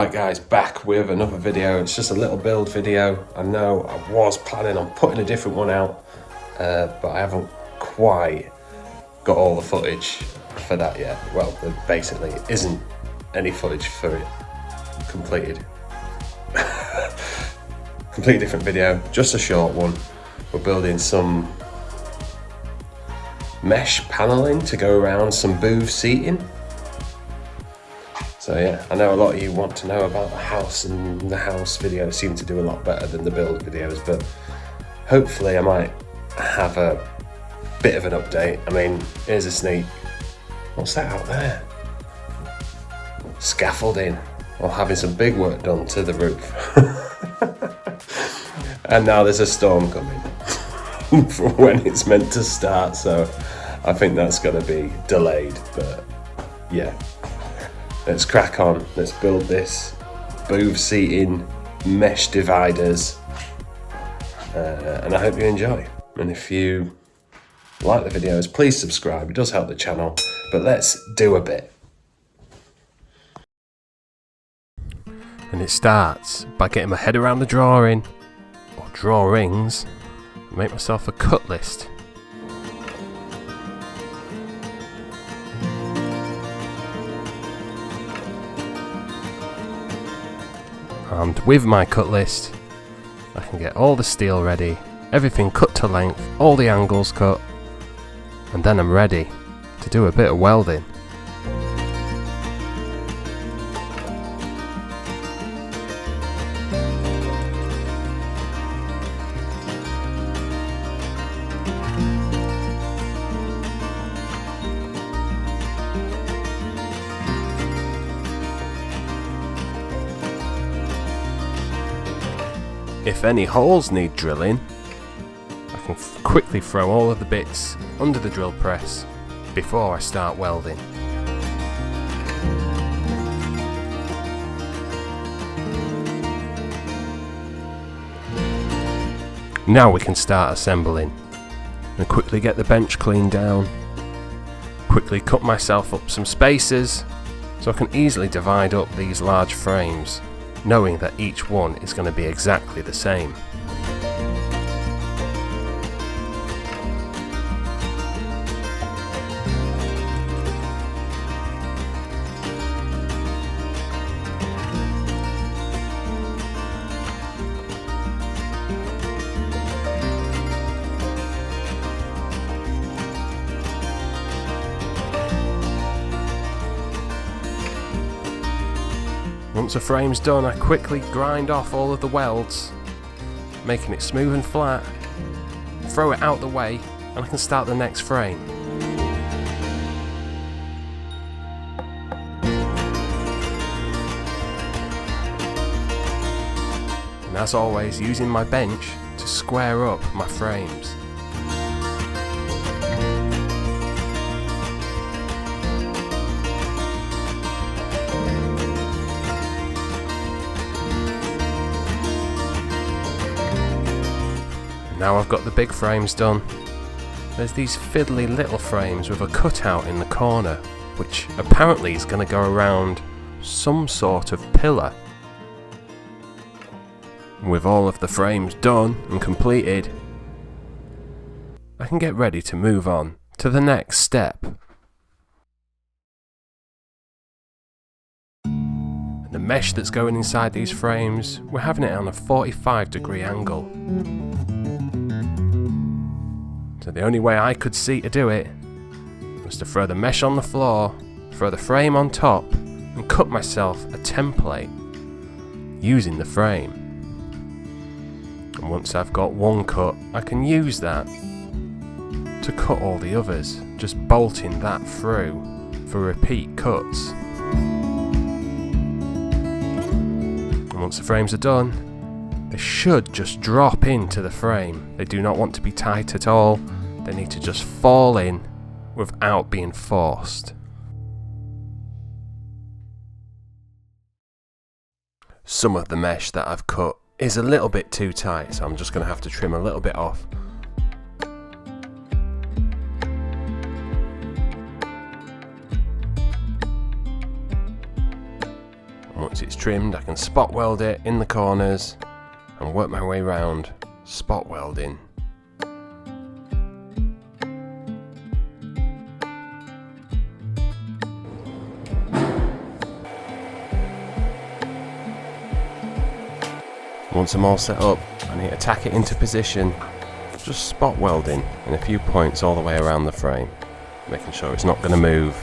Right guys, back with another video. It's just a little build video. I know I was planning on putting a different one out, but I haven't quite got all the footage for that yet. Well, there basically isn't any footage for it completed. Completely different video, just a short one. We're building some mesh paneling to go around some booth seating. So yeah, I know a lot of you want to know about the house, and the house videos seem to do a lot better than the build videos, but hopefully I might have a bit of an update. I mean, here's a sneak. What's that out there? Scaffolding, or having some big work done to the roof. And now there's a storm coming for when it's meant to start, so I think that's going to be delayed, but yeah. Let's crack on, let's build this booth seating, mesh dividers, and I hope you enjoy. And if you like the videos, please subscribe, it does help the channel, but let's do a bit. And it starts by getting my head around the drawing, or drawings, and make myself a cut list. And with my cut list, I can get all the steel ready, everything cut to length, all the angles cut, and then I'm ready to do a bit of welding. If any holes need drilling, I can quickly throw all of the bits under the drill press before I start welding. Now we can start assembling, and quickly get the bench cleaned down, quickly cut myself up some spacers so I can easily divide up these large frames, knowing that each one is going to be exactly the same. Once a frame's done, I quickly grind off all of the welds, making it smooth and flat, throw it out the way, and I can start the next frame. And as always, using my bench to square up my frames. Now I've got the big frames done, there's these fiddly little frames with a cutout in the corner, which apparently is going to go around some sort of pillar. With all of the frames done and completed, I can get ready to move on to the next step. The mesh that's going inside these frames, we're having it on a 45-degree angle. So the only way I could see to do it was to throw the mesh on the floor, throw the frame on top, and cut myself a template using the frame. And once I've got one cut, I can use that to cut all the others, just bolting that through for repeat cuts. And once the frames are done, they should just drop into the frame. They do not want to be tight at all. They need to just fall in without being forced. Some of the mesh that I've cut is a little bit too tight, so I'm just going to have to trim a little bit off. Once it's trimmed, I can spot weld it in the corners and work my way around spot welding. Once I'm all set up, I need to tack it into position, just spot welding in a few points all the way around the frame, making sure it's not going to move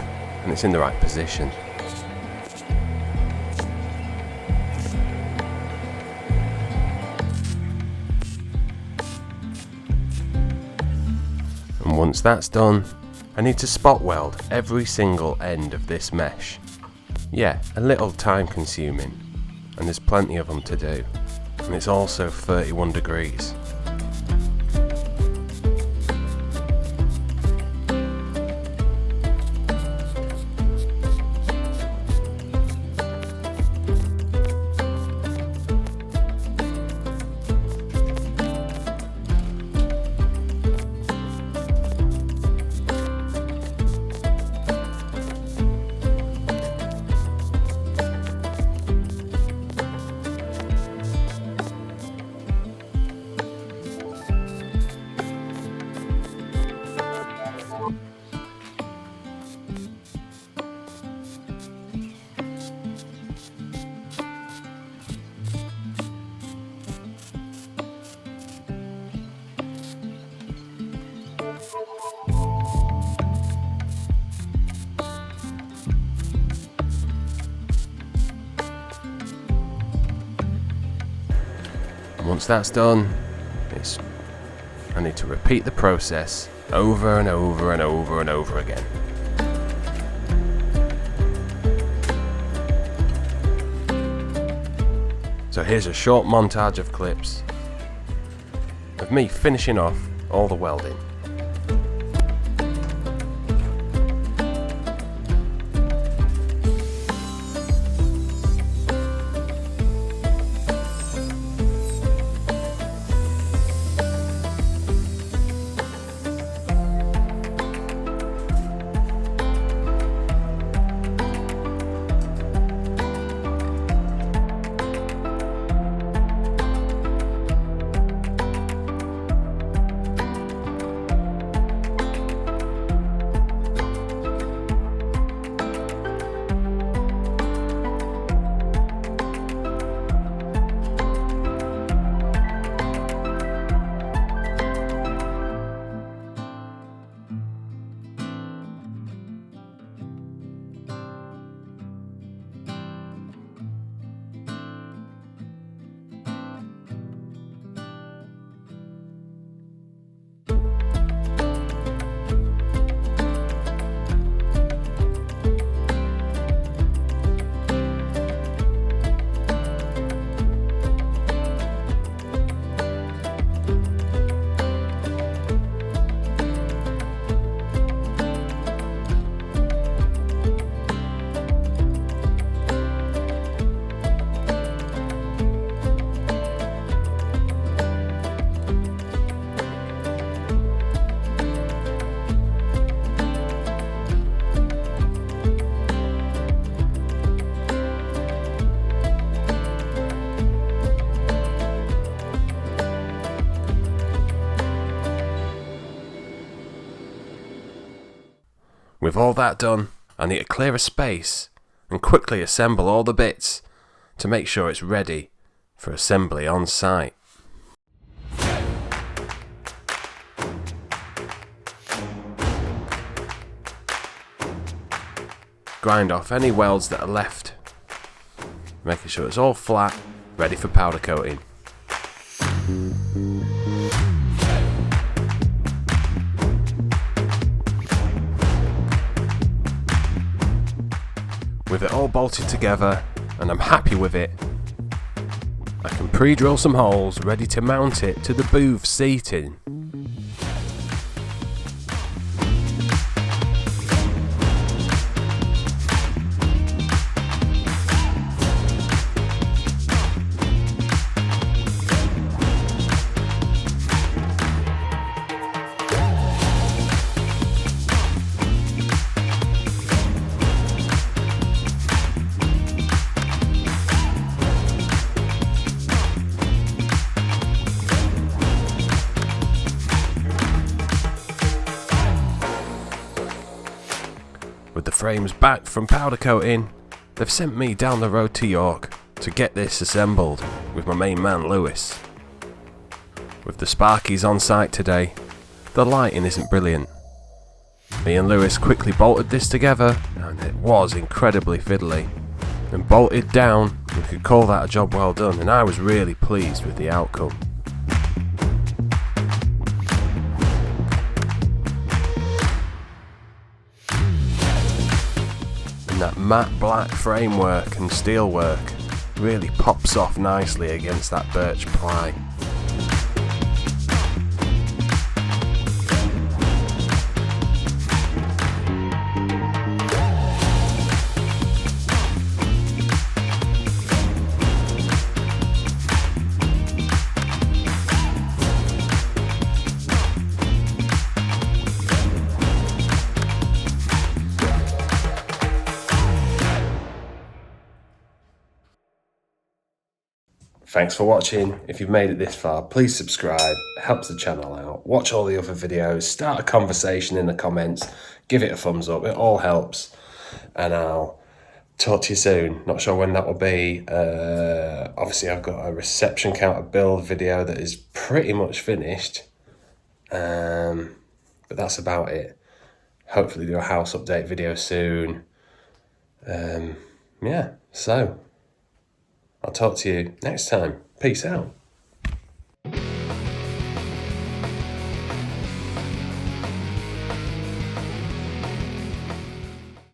and it's in the right position. And once that's done, I need to spot weld every single end of this mesh. Yeah, a little time consuming, and there's plenty of them to do. And it's also 31 degrees. Once that's done, I need to repeat the process over and over and over and over again. So here's a short montage of clips of me finishing off all the welding. With all that done, I need to clear a space and quickly assemble all the bits to make sure it's ready for assembly on site. Grind off any welds that are left, making sure it's all flat, ready for powder coating. With it all bolted together, and I'm happy with it, I can pre-drill some holes ready to mount it to the booth seating. frames back from powder coating, they've sent me down the road to York to get this assembled with my main man Lewis. With the Sparkies on site today, the lighting isn't brilliant. Me and Lewis quickly bolted this together, and it was incredibly fiddly. And bolted down, we could call that a job well done, and I was really pleased with the outcome. And that matte black framework and steelwork really pops off nicely against that birch ply. Thanks for watching. If you've made it this far, please subscribe. It helps the channel out. Watch all the other videos. Start a conversation in the comments. Give it a thumbs up. It all helps. And I'll talk to you soon. Not sure when that will be. Obviously, I've got a reception counter build video that is pretty much finished. But that's about it. Hopefully do a house update video soon. Yeah, so I'll talk to you next time. Peace out.